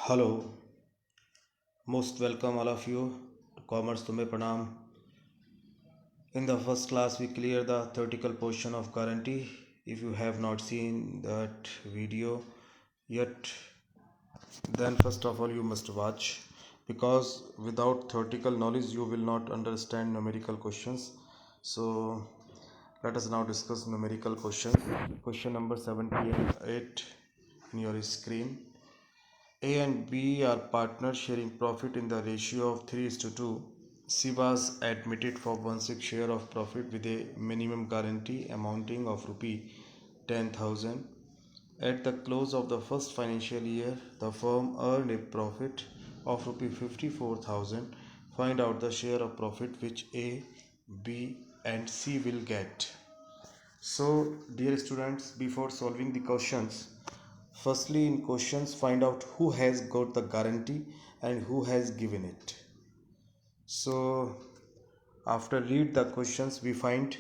Hello, most welcome all of you to Commerce Tumhe Pranam. In the first class, we clear the theoretical portion of guarantee. If you have not seen that video yet, then first of all you must watch, because without theoretical knowledge you will not understand numerical questions. So let us now discuss numerical questions. Question number 78 in your screen. A and B are partners sharing profit in the ratio of 3:2. C was admitted for 1/6 share of profit with a minimum guarantee amounting of rupee 10,000. At the close of the first financial year, the firm earned a profit of rupee 54,000. Find out the share of profit which A, B and C will get. So, dear students, before solving the questions, firstly in questions find out who has got the guarantee and who has given it. So, after read the questions, we find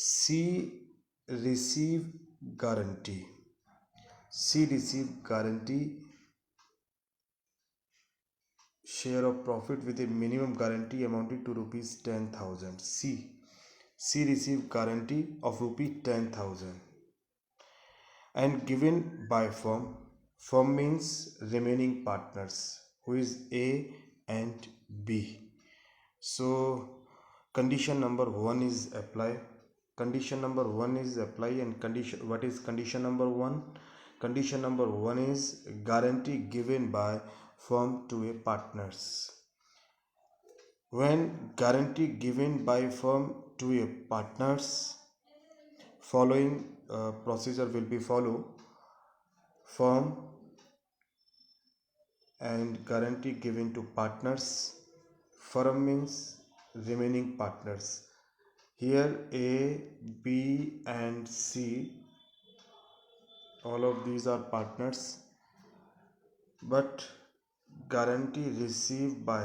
C receive guarantee. C receive guarantee share of profit with a minimum guarantee amounting to rupees 10,000. C receive guarantee of rupee 10,000 and given by firm. Firm means remaining partners, who is A and B. So condition number 1 is apply. Condition number 1 is apply, and condition, what is condition number 1? Condition number 1 is guarantee given by firm to a partners. When guarantee given by firm to a partners, following procedure will be followed. Firm and guarantee given to partners. Firm means remaining partners. Here A, B and C, all of these are partners, but guarantee received by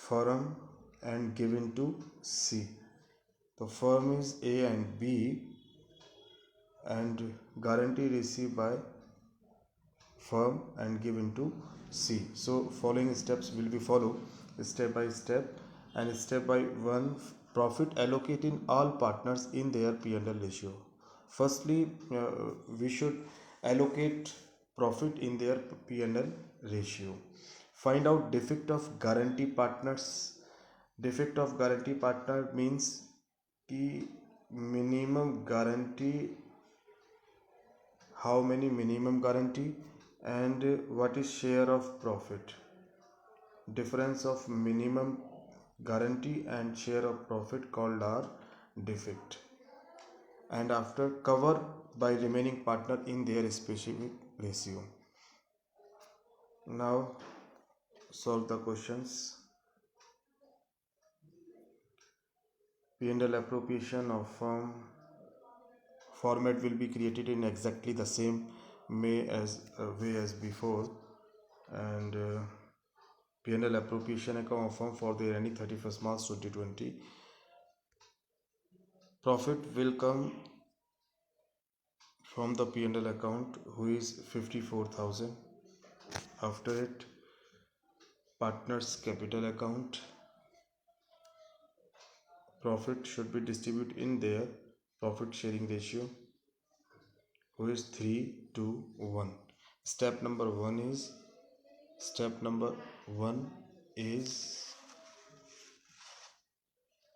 firm and given to C. The firm is A and B and guarantee received by firm and given to C. So following steps will be followed step by step, and step by one, profit allocate in all partners in their P&L ratio. Firstly, we should allocate profit in their P&L ratio. Find out defect of guarantee partners. Defect of guarantee partner means कि minimum guarantee, how many minimum guarantee, and what is share of profit. Difference of minimum guarantee and share of profit called are defect, and after cover by remaining partner in their specific ratio. Now solve the questions. P&L appropriation of firm format will be created in exactly the same way as before, and P&L appropriation account of firm for the year ending 31st March 2020. Profit will come from the P&L account, who is 54,000. After it, partners capital account. Profit should be distributed in their profit sharing ratio, who is 3:1. Step number 1 is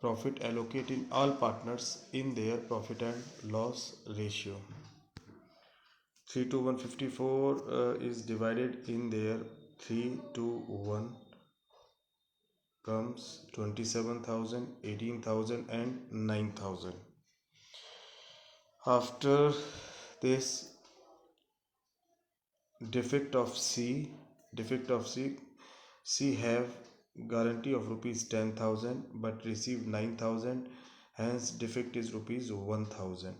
profit allocate in all partners in their profit and loss ratio. 3:1 54 is divided in their 3:1 comes 27,000, 18,000 and 9,000. After this, defect of C have guarantee of rupees 10,000 but received 9,000, hence defect is rupees 1,000.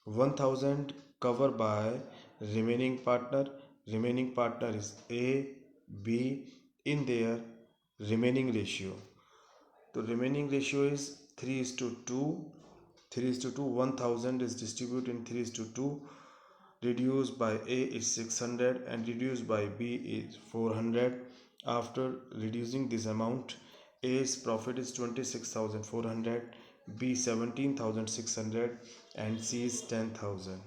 1,000 covered by remaining partner. Remaining partner is A, B in their remaining ratio. The remaining ratio is 3:2. 3:2. 1,000 is distributed in 3:2. reduced by A is 600 and reduced by B is 400. After reducing this amount, A's profit is 26,400, B 17,600 and C is 10,000.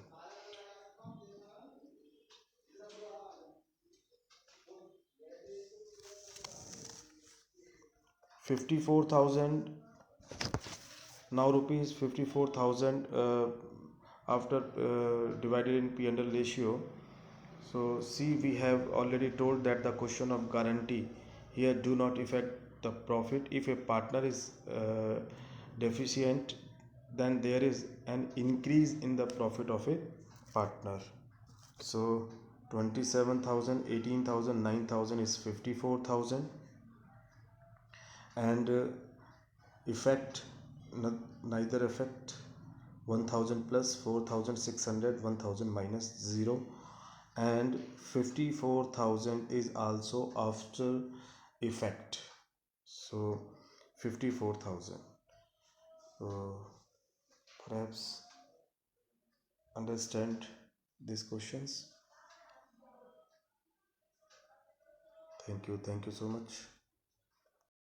54,000 now rupees 54,000 after divided in P&L ratio. So see, we have already told that the question of guarantee here do not affect the profit. If a partner is deficient, then there is an increase in the profit of a partner. So 27,000, 18,000, 9,000 is 54,000, and effect, neither effect, 1000 plus 4600, 1000 minus 0, and 54,000 is also after effect. So 54,000. So perhaps understand these questions. Thank you so much.